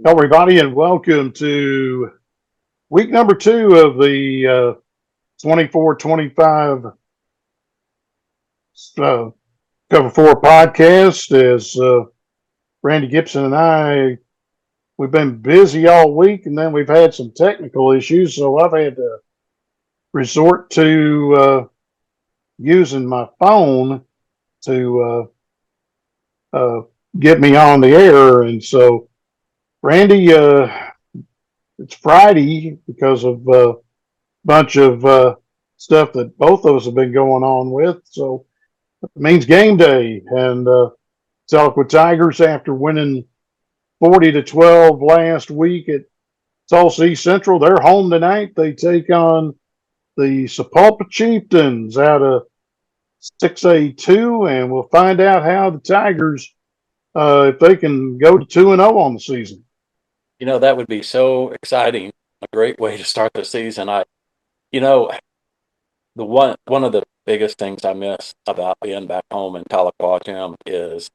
Hello, everybody, and welcome to week number two of the 24-25 uh, Cover 4 podcast. As Randy Gibson and we've been busy all week, and then we've had some technical issues, so I've had to resort to using my phone to get me on the air. And so, Randy, it's Friday because of bunch of stuff that both of us have been going on with. So it means game day. And Tahlequah Tigers, after winning 40-12 last week at Tulsa East Central, they're home tonight. They take on the Sapulpa Chieftains out of 6A2, and we'll find out how the Tigers, if they can go to 2-0 on the season. That would be so exciting. A great way to start the season. You know, the one of the biggest things I miss about being back home in Tahlequah, Jim, is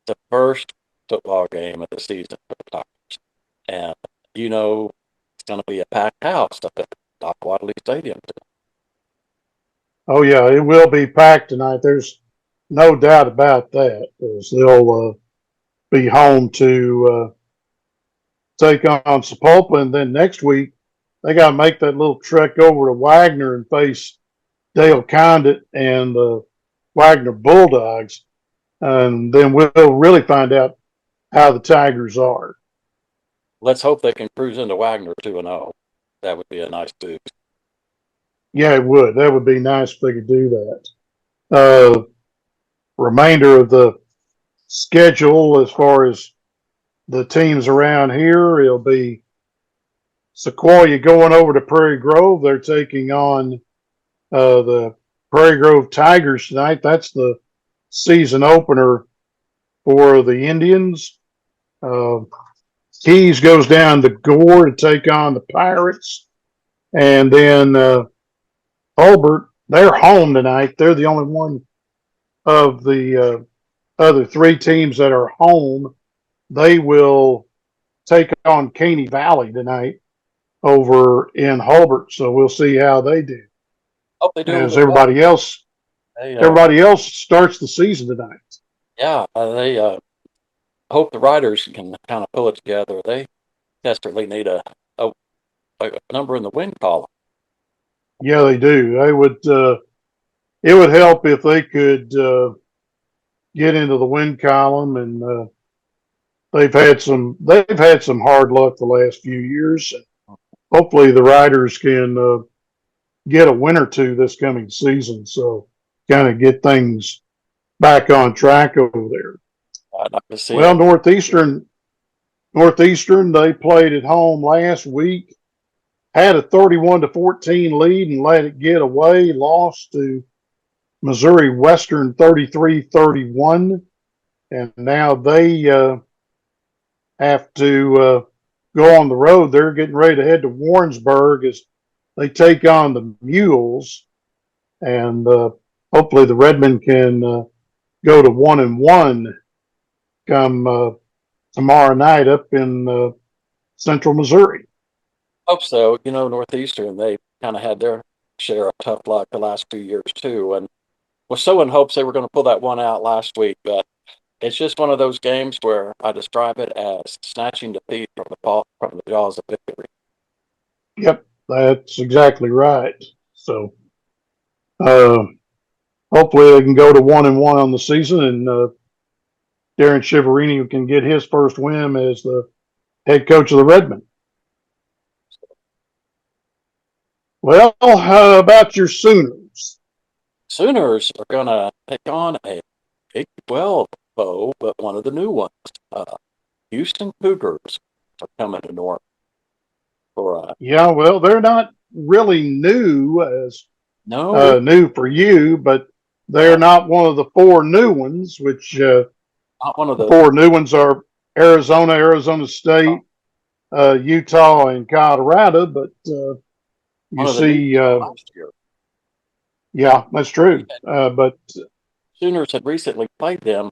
the first football game of the season for the Tigers. And it's going to be a packed house up at Doc Wadley Stadium. Oh, yeah, it will be packed tonight. There's no doubt about that, as they'll be home to take on Sapulpa, and then next week they got to make that little trek over to Wagner and face Dale Condit and the Wagner Bulldogs, and then we'll really find out how the Tigers are. Let's hope they can cruise into Wagner 2-0. That would be a nice boost. Yeah, it would. That would be nice if they could do that. Remainder of the schedule, as far as the teams around here, it'll be Sequoia going over to Prairie Grove. They're taking on the Prairie Grove Tigers tonight. That's the season opener for the Indians. Keys goes down to Gore to take on the Pirates. And then Hulbert, they're home tonight. They're the only one of the other three teams that are home. They will take on Caney Valley tonight over in Hulbert. So we'll see how they do. Hope they do. As everybody else, everybody else starts the season tonight. Yeah, they hope the riders can kind of pull it together. They desperately need a number in the win column. Yeah, they do. They would. It would help if they could get into the win column, and they've had some hard luck the last few years. Hopefully, the riders can get a win or two this coming season, so kind of get things back on track over there. I'd like to see. Well, Northeastern, they played at home last week, had a 31-14 lead and let it get away, lost to Missouri Western 33-31, and now they have to go on the road. They're getting ready to head to Warrensburg as they take on the Mules, and hopefully the Redmen can go to 1-1 come tomorrow night up in central Missouri. Hope so. Northeastern, they kind of had their share of tough luck the last 2 years too, and was so in hopes they were going to pull that one out last week. But it's just one of those games where I describe it as snatching defeat from the jaws of victory. Yep, that's exactly right. So hopefully they can go to 1-1 on the season, and Darren Shiverini can get his first win as the head coach of the Redmen. Well, how about your Sooners? Sooners are going to take on a Big 12 foe, but one of the new ones. Houston Cougars are coming to North. Yeah, well, they're not really new new for you, but they're not one of the four new ones, which not one of the four new ones are Arizona, Arizona State, Utah, and Colorado. But you see, last year. Yeah, that's true. But Sooners had recently played them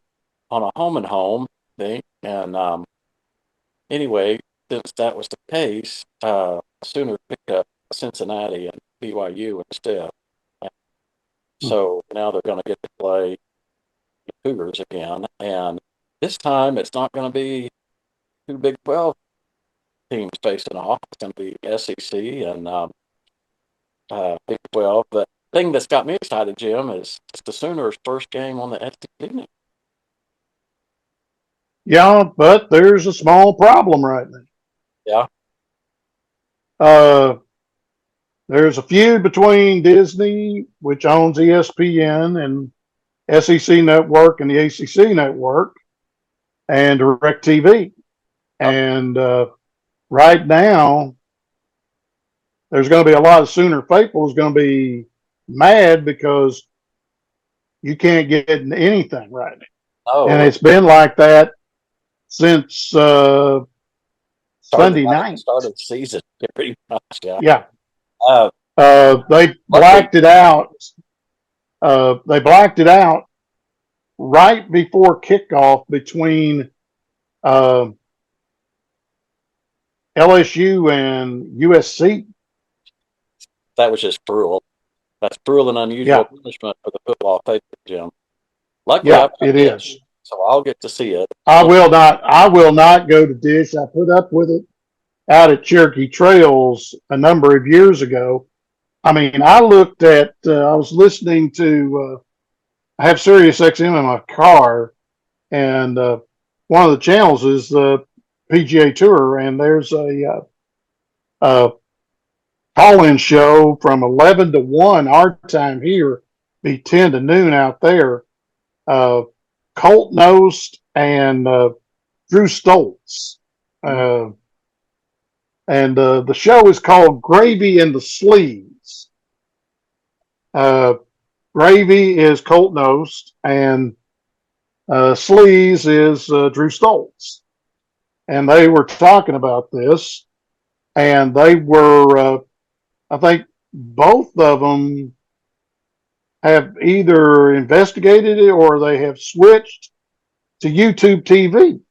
on a home and home thing, and anyway, since that was the case, Sooners picked up Cincinnati and BYU instead. So now they're going to get to play the Cougars again, and this time it's not going to be two Big 12 teams facing off. It's going to be SEC and Big 12. But the thing that's got me excited, Jim, is it's the Sooners' first game on the SEC network. Yeah, but there's a small problem right now. Yeah. There's a feud between Disney, which owns ESPN, and SEC Network and the ACC Network, and DirecTV. And right now, there's going to be a lot of Sooner faithful is going to be mad because you can't get anything right now. Oh, And it's been like that since Sunday night. Started the season pretty much. Yeah. Yeah. Uh, They blacked it out. They blacked it out right before kickoff between LSU and USC. that was just cruel. That's cruel and unusual punishment for the football faithful, Jim. Luckily, Yeah, it is. So I'll get to see it. I will not go to Dish. I put up with it out at Cherokee Trails a number of years ago. I mean, I looked at, I was listening to, I have Sirius XM in my car, and one of the channels is the PGA Tour, and there's a call-in show from 11 to 1 our time here, be 10 to noon out there. Colt Knost and Drew Stoltz. And the show is called Gravy in the Sleeves. Gravy is Colt Knost, and Sleeves is Drew Stoltz. And they were talking about this, and they were, I think both of them have either investigated it or they have switched to YouTube TV.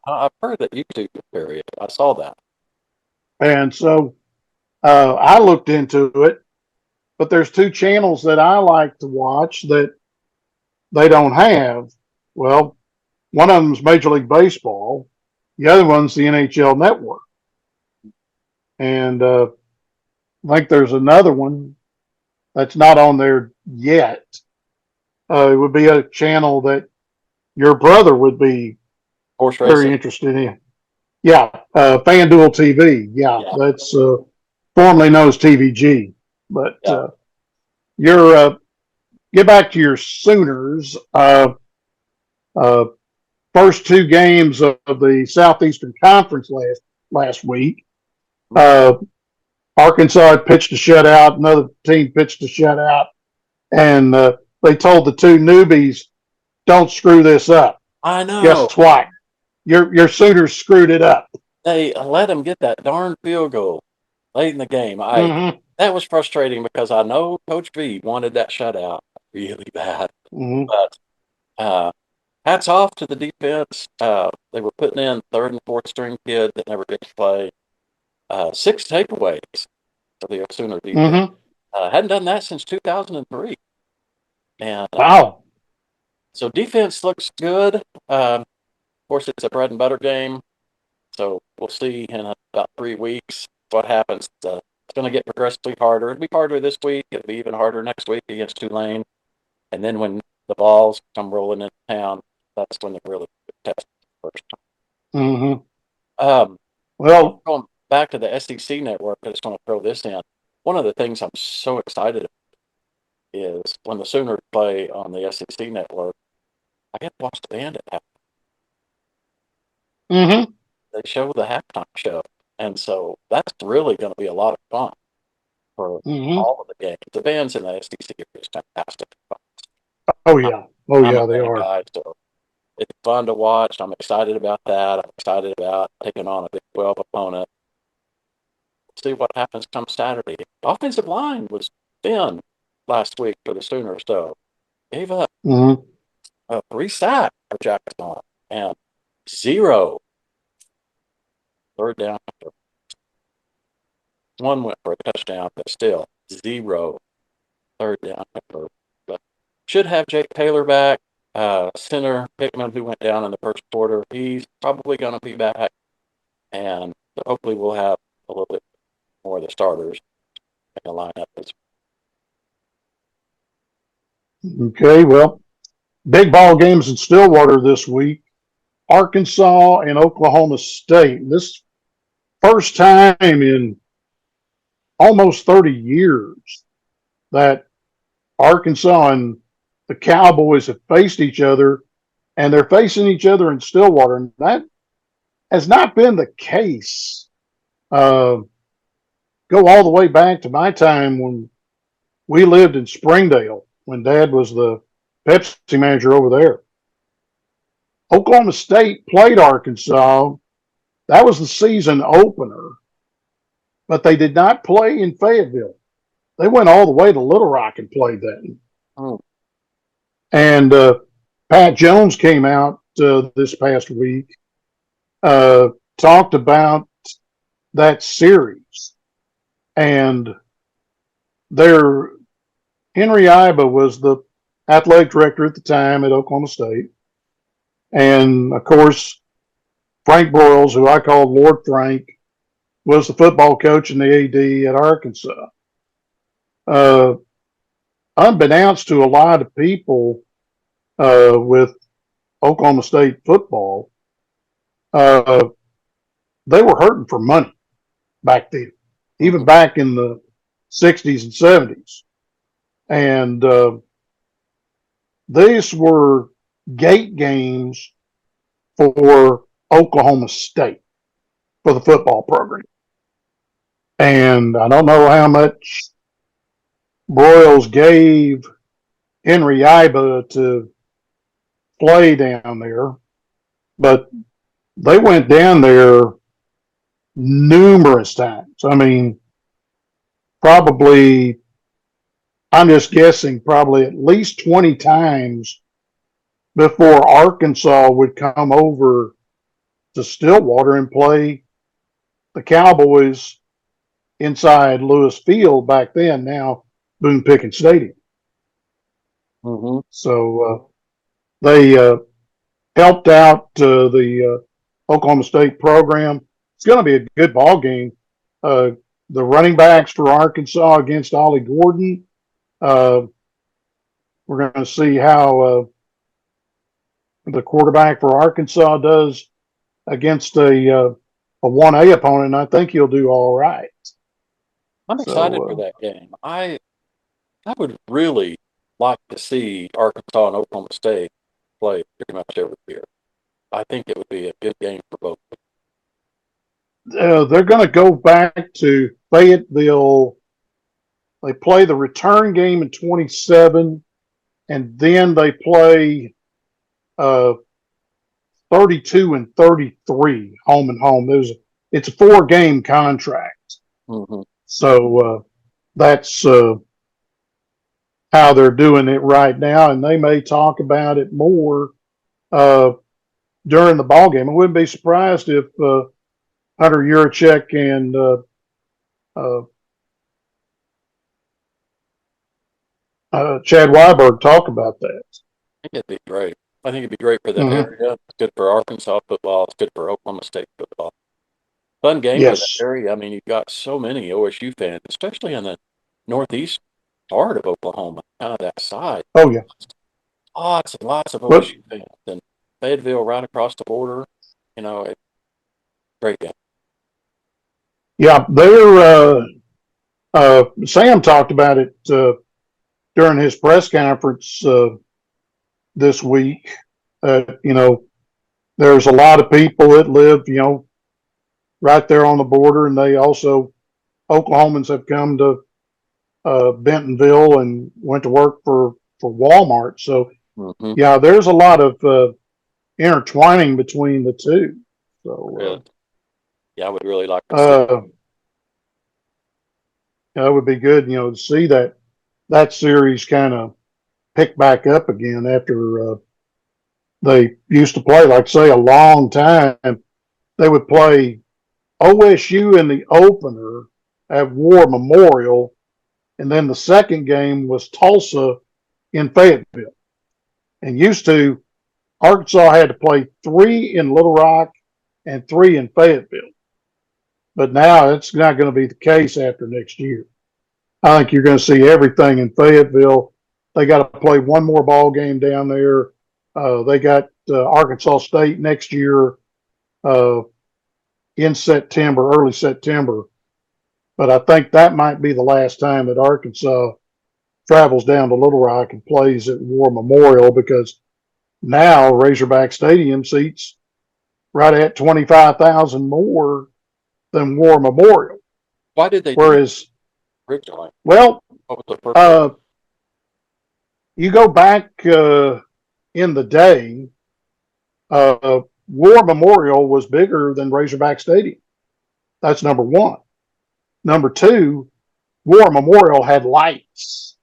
I've heard that YouTube period. I saw that. And so I looked into it, but there's two channels that I like to watch that they don't have. Well, one of them's Major League Baseball. The other one's the NHL Network. And I think there's another one that's not on there yet. It would be a channel that your brother would be Horse very racing. interested in. Yeah, FanDuel TV. Yeah, that's formerly known as TVG. But your get back to your Sooners. First two games of the Southeastern Conference last week. Arkansas had pitched a shutout. Another team pitched a shutout, and they told the two newbies, "Don't screw this up." I know. Guess what? Your Sooners screwed it up. They let him get that darn field goal late in the game. That was frustrating because I know Coach V wanted that shutout really bad. But hats off to the defense. They were putting in third and fourth string kid that never get to play. 6 takeaways for the Sooner defense. Hadn't done that since 2003. And wow. So defense looks good. Of course, it's a bread and butter game. So we'll see in about 3 weeks what happens. It's going to get progressively harder. It'll be harder this week. It'll be even harder next week against Tulane. And then when the balls come rolling into town, that's when they really test first time. Well, going back to the SEC network, I just want to throw this in. One of the things I'm so excited about is when the Sooners play on the SEC network, I get to watch the band at halftime. They show the halftime show. And so that's really going to be a lot of fun for all of the games. The bands in the SEC are just fantastic. Oh, yeah. They are. Guy, so it's fun to watch. I'm excited about that. I'm excited about taking on a Big 12 opponent. See what happens come Saturday. Offensive line was thin last week for the Sooners, so gave up 3 sacks for Jackson and 0 third down. One went for a touchdown, but still 0 third down. But should have Jake Taylor back. Center Pickman, who went down in the first quarter, he's probably going to be back. And hopefully we'll have a little bit more of the starters in the lineup. Okay, well, big ball games in Stillwater this week. Arkansas and Oklahoma State. This first time in almost 30 years that Arkansas and the Cowboys have faced each other, and they're facing each other in Stillwater. And that has not been the case. Go all the way back to my time when we lived in Springdale, when Dad was the Pepsi manager over there. Oklahoma State played Arkansas. That was the season opener, but they did not play in Fayetteville. They went all the way to Little Rock and played that. Oh. And Pat Jones came out this past week, talked about that series. And Henry Iba was the athletic director at the time at Oklahoma State. And, of course, Frank Broyles, who I called Lord Frank, was the football coach and the AD at Arkansas. Unbeknownst to a lot of people with Oklahoma State football, they were hurting for money back then, even back in the 60s and 70s. And these were gate games for Oklahoma State for the football program. And I don't know how much Broyles gave Henry Iba to play down there, but they went down there numerous times. I mean, probably, I'm just guessing, probably at least 20 times before Arkansas would come over to Stillwater and play the Cowboys inside Lewis Field back then, now Boone Pickens Stadium. Mm-hmm. So they helped out the Oklahoma State program. It's going to be a good ball game. The running backs for Arkansas against Ollie Gordon. We're going to see how the quarterback for Arkansas does against a 1A opponent. I think he'll do all right. I'm excited for that game. I would really like to see Arkansas and Oklahoma State play pretty much every year. I think it would be a good game for both. They're going to go back to Fayetteville. They play the return game in 27, and then they play 32 and 33 home and home. It's a 4-game contract. Mm-hmm. So that's how they're doing it right now, and they may talk about it more during the ball game. I wouldn't be surprised if Hunter Yurachek and Chad Weiberg talk about that. I think it'd be great. I think it'd be great for the area. It's good for Arkansas football. It's good for Oklahoma State football. Fun game for that area. I mean, you've got so many OSU fans, especially in the northeast part of Oklahoma, kind of that side. Oh, yeah. Lots and lots of OSU fans. And Fayetteville right across the border, great game. Yeah, Sam talked about it during his press conference this week. There's a lot of people that live, right there on the border, and Oklahomans have come to Bentonville and went to work for Walmart. So, yeah, there's a lot of intertwining between the two. So, yeah, I would really like to see it would be good, to see that series kind of pick back up again after they used to play, like say, a long time. They would play OSU in the opener at War Memorial, and then the second game was Tulsa in Fayetteville. And used to, Arkansas had to play 3 in Little Rock and 3 in Fayetteville. But now it's not going to be the case after next year. I think you're going to see everything in Fayetteville. They got to play one more ball game down there. They got Arkansas State next year uh, in September, early September. But I think that might be the last time that Arkansas travels down to Little Rock and plays at War Memorial, because now Razorback Stadium seats right at 25,000 more than War Memorial. Why did they do that Whereas, originally? well, What was the purpose? you go back in the day, War Memorial was bigger than Razorback Stadium. That's number one. Number two, War Memorial had lights,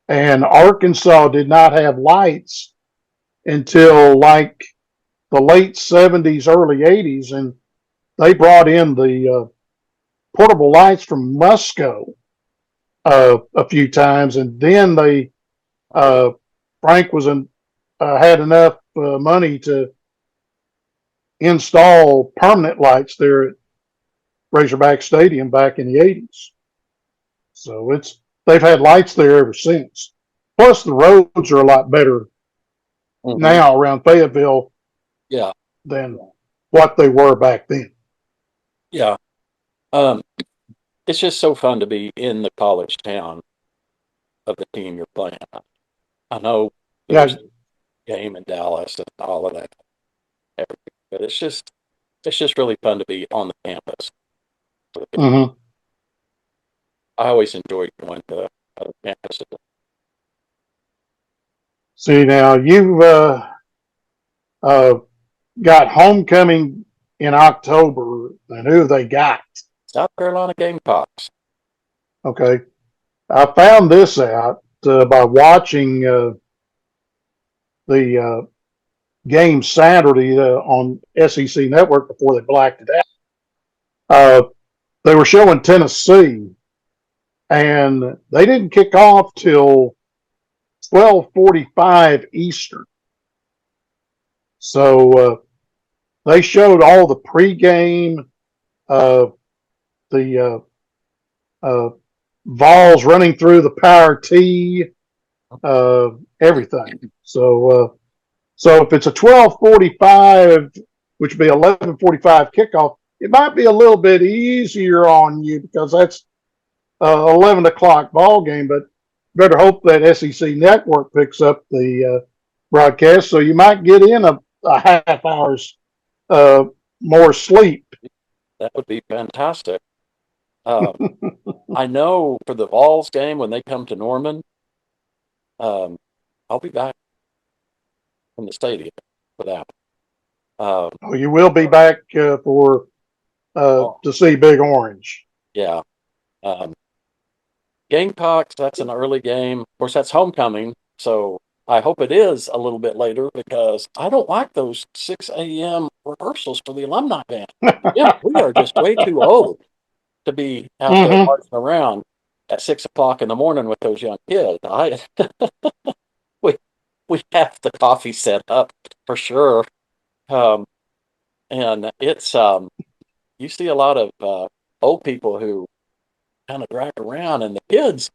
and Arkansas did not have lights until like the late 70s, early 80s, and they brought in the portable lights from Musco a few times, and then they Frank was had enough money to install permanent lights there at Razorback Stadium back in the 80s. So they've had lights there ever since. Plus, the roads are a lot better now around Fayetteville, Yeah, than what they were back then. yeah. It's just so fun to be in the college town of the team you're playing. I know Yeah. there's a game in Dallas and all of that, but it's just really fun to be on the campus. Mm-hmm. I always enjoy going to other campuses. See, now you've uh, got homecoming in October, and who have they got? South Carolina Gamecocks. Okay. I found this out by watching the game Saturday on SEC Network before they blacked it out. They were showing Tennessee, and they didn't kick off till 12:45 Eastern. So they showed all the pregame, uh, the Vols running through the power tee, everything. So if it's a 12:45, which would be 11:45 kickoff, it might be a little bit easier on you because that's 11 o'clock ball game. But better hope that SEC Network picks up the broadcast, so you might get in a half hour's more sleep. That would be fantastic. I know for the Vols game when they come to Norman, I'll be back in the stadium for that. You will be back for to see Big Orange. Yeah. Gamecocks, that's an early game. Of course, that's homecoming, so I hope it is a little bit later because I don't like those 6 a.m. rehearsals for the alumni band. Yeah, we are just way too old to be out there marching around at 6 o'clock in the morning with those young kids. We have the coffee set up for sure. And it's you see a lot of old people who kind of drag around, and the kids,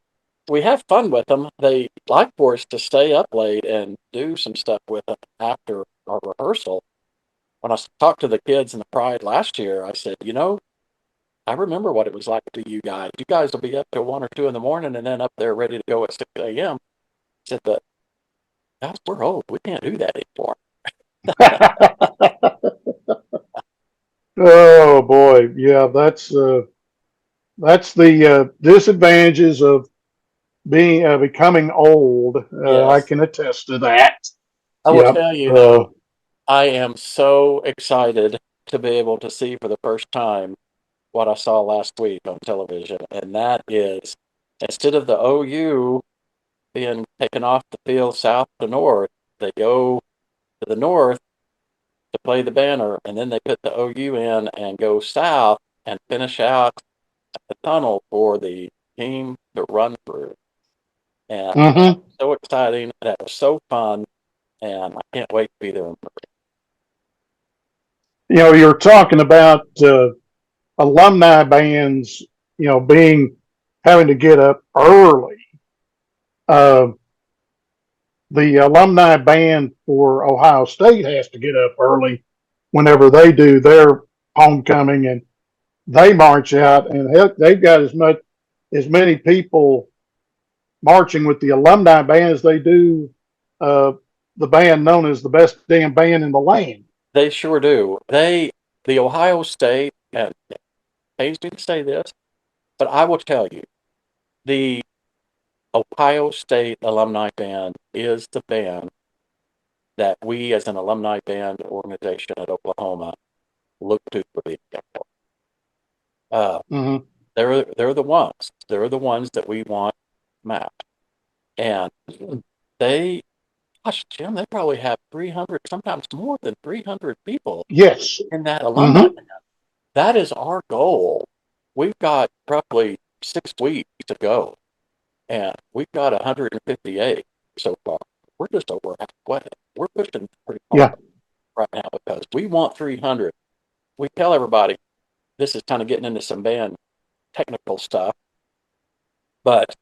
we have fun with them. They like for us to stay up late and do some stuff with them after our rehearsal. When I talked to the kids in the Pride last year, I said, I remember what it was like to you guys. You guys will be up till 1 or 2 in the morning and then up there ready to go at 6 a.m. I said, but guys, we're old. We can't do that anymore. Oh boy, yeah, that's the disadvantages of being becoming old. I Yes. can attest to that. I will Yep. tell you though, I am so excited to be able to see for the first time what I saw last week on television, and that is instead of the OU being taken off the field south to north, they go to the north to play the banner, and then they put the OU in and go south and finish out the tunnel for the team to run through. And that Mm-hmm. was so exciting. That was so fun. And I can't wait to be there. You know, you're talking about alumni bands, you know, having to get up early. Uh, the alumni band for Ohio State has to get up early whenever they do their homecoming, and they march out, and heck, they've got as many people marching with the alumni band as they do uh, the band known as the best damn band in the land. They sure do. The Ohio State, and it pains me to say this, but I will tell you, the Ohio State Alumni Band is the band that we as an alumni band organization at Oklahoma look to for the example. Mm-hmm. They're the ones. They're the ones that we want mapped. And they, gosh, Jim, they probably have 300, sometimes more than 300 people Yes. in that alumni Mm-hmm. band. That is our goal. We've got roughly 6 weeks to go, and we've got 158 so far. We're just over halfway. We're pushing pretty hard Yeah. right now because we want 300. We tell everybody this is kind of getting into some band technical stuff, but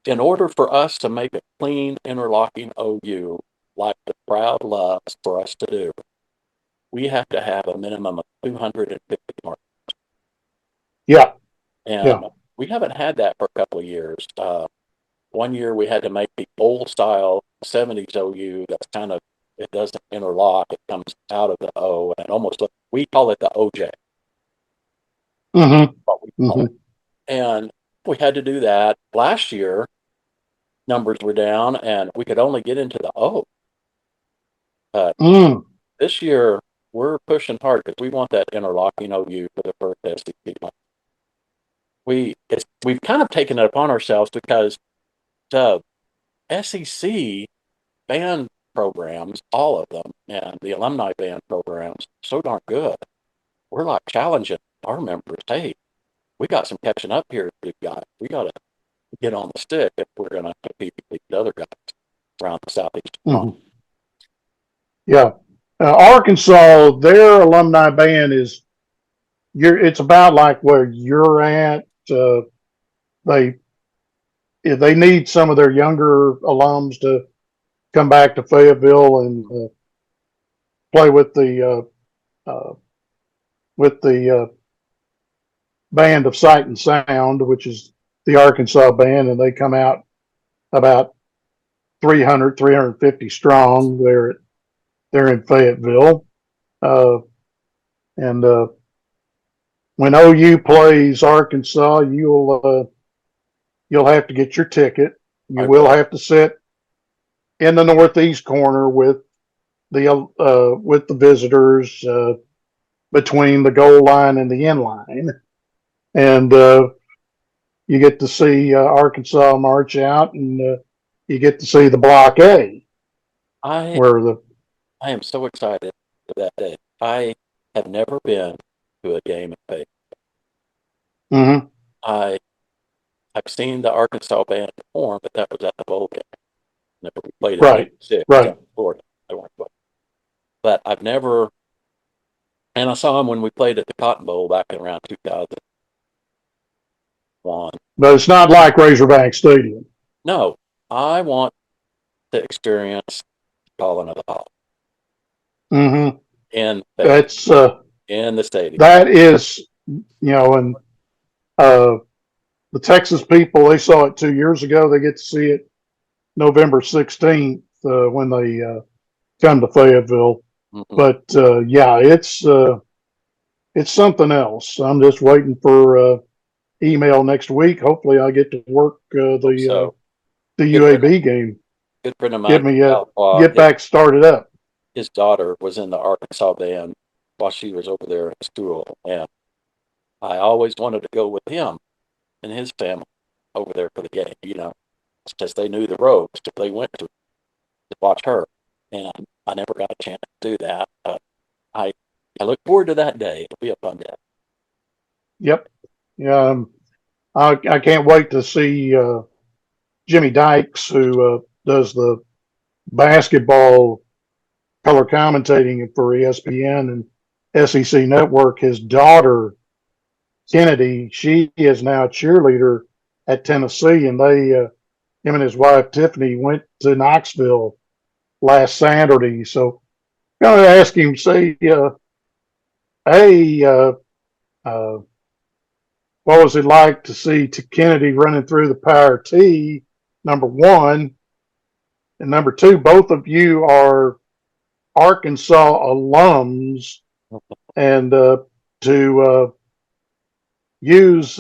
in order for us to make a clean interlocking OU like the crowd loves for us to do, we have to have a minimum of 250 marks. Yeah. And Yeah. we haven't had that for a couple of years. One year we had to make the old style 70s OU that's kind of, it doesn't interlock, it comes out of the O, and it almost look, we call it the OJ, Mm-hmm. what we call Mm-hmm. it. And we had to do that. Last year, numbers were down and we could only get into the O. Mm. This year, we're pushing hard because we want that interlocking OU for the first SEC. We've kind of taken it upon ourselves because the SEC band programs, all of them, and the alumni band programs, so darn good. We're like challenging our members. Hey, we got some catching up here. We got to get on the stick if we're going to compete with the other guys around the southeast. Mm-hmm. Yeah. Arkansas, their alumni band is it's about like where you're at. They they need some of their younger alums to come back to Fayetteville and play with the band of Sight and Sound, which is the Arkansas band, and they come out about 350 strong. They're in Fayetteville, uh, and when OU plays Arkansas, you'll have to get your ticket. You I will will. have to sit in the northeast corner with the visitors between the goal line and the end line, and you get to see Arkansas march out, and you get to see the Block A, I where the I am so excited for that day. I have never been to a game in Fayetteville. mm-hmm, I I've seen the Arkansas band perform, but that was at the bowl game. Never played in right, '86 right, down in Florida. I went, but I've never. And I saw him when we played at the Cotton Bowl back in around 2001. but it's not like Razorback Stadium. No, I want to experience calling of the Hawk Mm-hmm. in Fayetteville, That's in the stadium. that is, and uh, the Texas people, they saw it 2 years ago. They get to see it November 16th when they come to Fayetteville. Mhm. But yeah, it's something else. I'm just waiting for email next week. Hopefully, I get to work So the good friend, UAB game. good friend of mine Get from me Southpaw, get back started up. his daughter was in the Arkansas band while she was over there at school, and I always wanted to go with him and his family over there for the game. Because they knew the ropes that they went to watch her, and I never got a chance to do that. I look forward to that day. It'll be a fun day. Yep. Yeah. I can't wait to see Jimmy Dykes, who does the basketball color commentating for ESPN and SEC Network. His daughter, Kennedy, she is now a cheerleader at Tennessee, and him and his wife Tiffany went to Knoxville last Saturday. So I'm going to ask him, say, hey, uh, what was it like to see Kennedy running through the Power T? Number one, and number two, both of you are Arkansas alums, and to use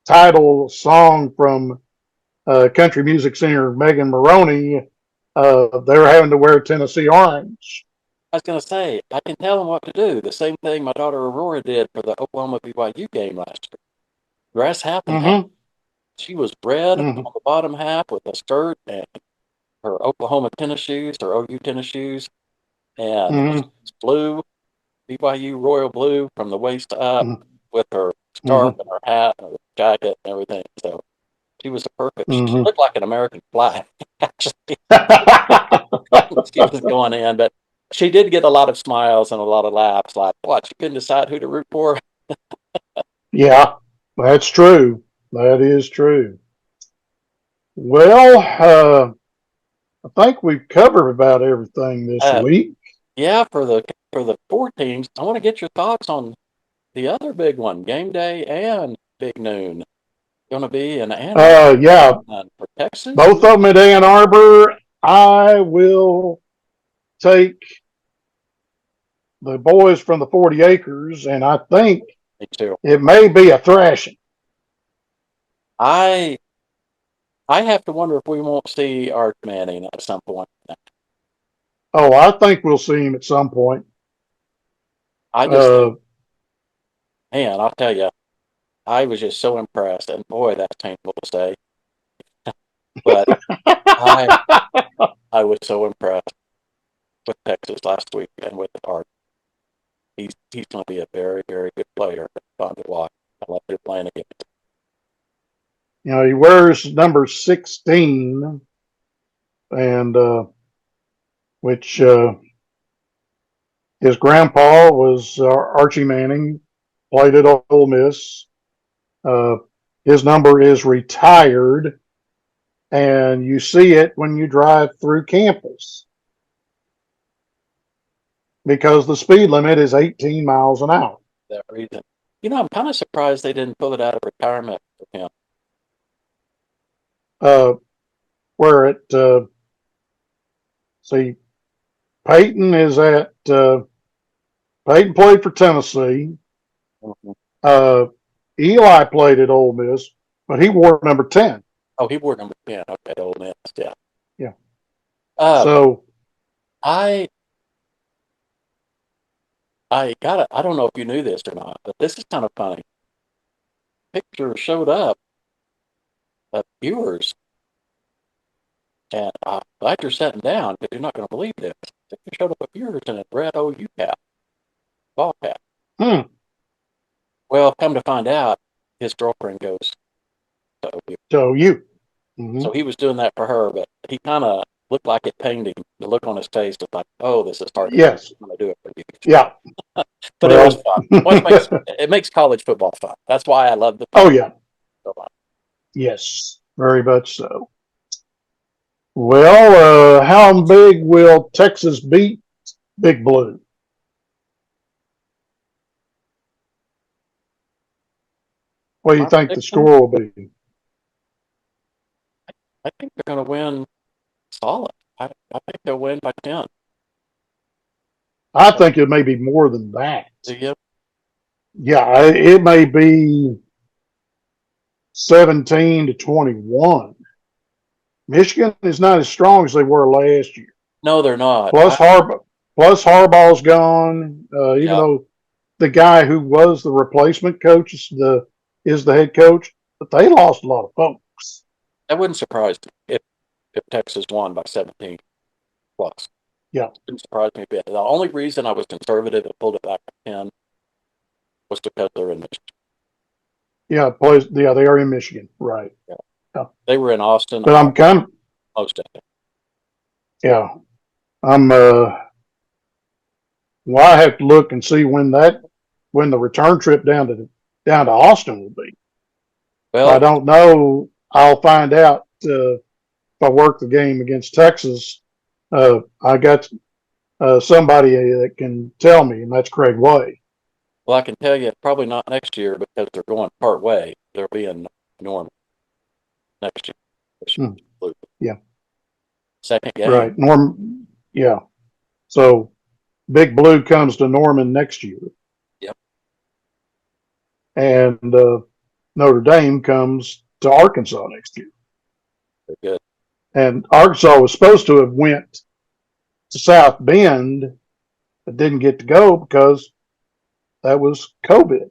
title song from country music singer Megan Maroney, they're having to wear Tennessee orange. I was going to say, I can tell them what to do. The same thing my daughter Aurora did for the Oklahoma BYU game last year. Dress half and half. Mm-hmm. She was red Mm-hmm. on the bottom half with a skirt and her Oklahoma tennis shoes, her OU tennis shoes, and Mm-hmm. blue, BYU royal blue from the waist up with her scarf Mm-hmm. and her hat and her jacket and everything. So she was a perfect. She Mm-hmm. looked like an American flag, actually. She was going in, but she did get a lot of smiles and a lot of laughs. Like, what? You couldn't decide who to root for? Yeah, that's true. That is true. Well, I think we've covered about everything this Uh, week. yeah, for the four teams, I want to get your thoughts on the other big one, game day and big noon. Going to be in Ann Arbor Yeah, for Texas. both of them at Ann Arbor. I will take the boys from the 40 acres, and I think Me too. it may be a thrashing. I have to wonder if we won't see Arch Manning at some point. Oh, I think we'll see him at some point. I just think, man, I'll tell you, I was just so impressed, and boy, that's painful to say, but I I was so impressed with Texas last week and with Arch. He's going to be a very, very good player. Fun to watch. I love him playing against. He wears number 16, and which his grandpa was Archie Manning, played at Ole Miss. Uh, his number is retired, and you see it when you drive through campus because the speed limit is 18 miles an hour. That reason. I'm kind of surprised they didn't pull it out of retirement for him. Where it, see, Peyton is at, Peyton played for Tennessee. Mm-hmm. Eli played at Ole Miss, but he wore number 10. Oh, he wore number 10. Okay, Ole Miss. Yeah. Yeah. So I don't know if you knew this or not, but this is kind of funny. Picture showed up of viewers, and I'm glad you're sitting down because you're not going to believe this. Picture showed up of viewers in a red OU cap, ball cap. Well, come to find out, his girlfriend goes to OU. So you. Mm-hmm. So he was doing that for her, but he kind of looked like it pained him. The look on his face was like, "Oh, this is hard. Yes. I'm going to do it for you." Yeah. But it was fun. It makes college football fun. That's why I love the. Oh yeah. So much. Yes, very much so. Well, how big will Texas beat Big Blue? What do you think the score will be? I think they're going to win solid. I think they'll win by 10. I think it may be more than that. Yep. Yeah, it may be 17-21. Michigan is not as strong as they were last year. No, they're not. Plus Harbaugh's gone. Even though the guy who was the replacement coach is the head coach, but they lost a lot of folks. That wouldn't surprise me if Texas won by 17 plus. Yeah. Didn't surprise me a bit. The only reason I was conservative and pulled it back to 10 was because they're in Michigan. Yeah, plays. Yeah, they are in Michigan, right? They were in Austin But I'm kind of, most of it. yeah, I'm. Well, I have to look and see when the return trip down to Austin will be. I Well, don't know. I'll find out if I work the game against Texas. I got somebody that can tell me, and that's Craig Way. I can tell you probably not next year because they're going part way. They'll be in Norman next year. Hmm. Yeah, Second game. right. Yeah. So Big Blue comes to Norman next year. Yep. And Notre Dame comes to Arkansas next year. They're good. And Arkansas was supposed to have went to South Bend, but didn't get to go because that was COVID.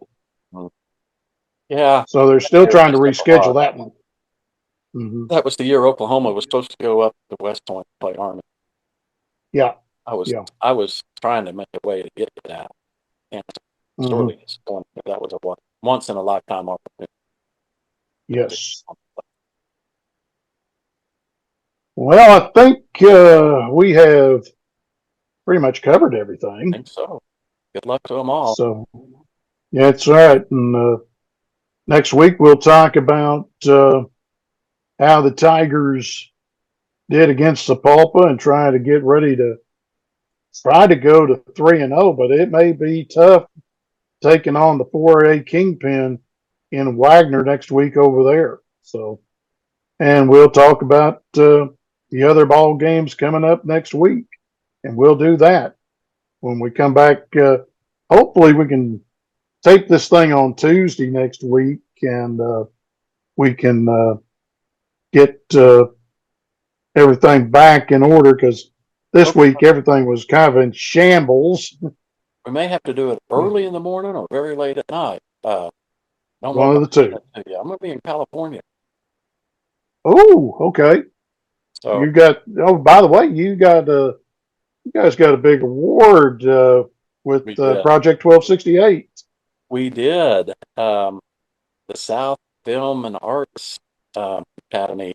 Yeah. So they're still trying to reschedule that one. Mm-hmm. That was the year Oklahoma was supposed to go up to West Point to play Army. Yeah. I Yeah. was trying to make a way to get to that. And Mm-hmm. sorely disappointed. That was a once in a lifetime opportunity. Yes. Well, I think we have pretty much covered everything. I think so. Good luck to them all. So, yeah, that's right. And next week we'll talk about how the Tigers did against Sapulpa and try to get ready to try to go to 3-0, but it may be tough taking on the 4A Kingpin in Wagner next week over there. So, and we'll talk about the other ball games coming up next week, and we'll do that when we come back. Hopefully, we can take this thing on Tuesday next week, and we can get everything back in order because this week everything was kind of in shambles. We may have to do it early in the morning or very late at night. One of the two. I'm going to be in California. Oh, okay. So You got. Oh, by the way, you guys got a big award with Project 1268. We did. The South Film and Arts Academy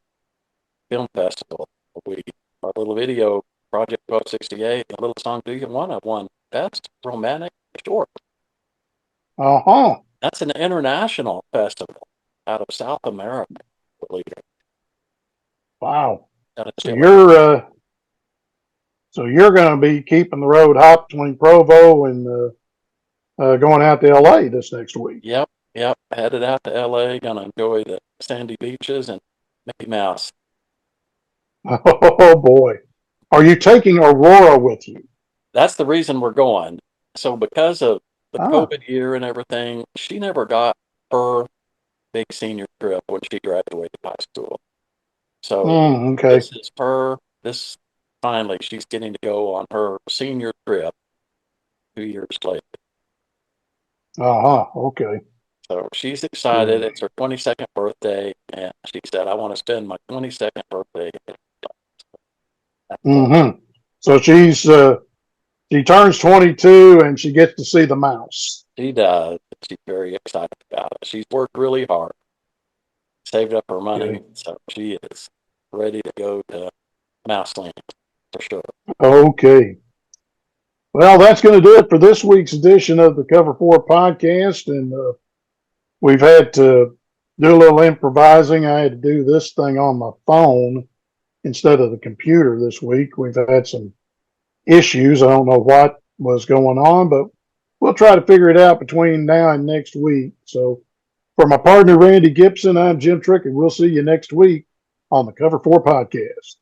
Film Festival. Our little video, Project 1268, a little song Do You Wanna won Best Romantic Short. Uh-huh. That's an international festival out of South America, I believe. Wow. So you're going to be keeping the road hot between Provo and going out to LA this next week. Yep. Headed out to LA, gonna enjoy the sandy beaches and Mickey Mouse. Oh boy. Are you taking Aurora with you? That's the reason we're going. So because of the COVID year and everything, she never got her big senior trip when she graduated high school. So This is finally she's getting to go on her senior trip 2 years later. Okay. So she's excited. It's her 22nd birthday, and she said, "I want to spend my 22nd birthday." So she turns 22 and she gets to see the mouse. She does. She's very excited about it. She's worked really hard, saved up her money, so she is ready to go to Mouseland for sure. Okay. Well, that's going to do it for this week's edition of the Cover 4 podcast. And we've had to do a little improvising. I had to do this thing on my phone instead of the computer this week. We've had some issues. I don't know what was going on, but we'll try to figure it out between now and next week. So for my partner, Randy Gibson, I'm Jim Trick, and we'll see you next week on the Cover 4 podcast.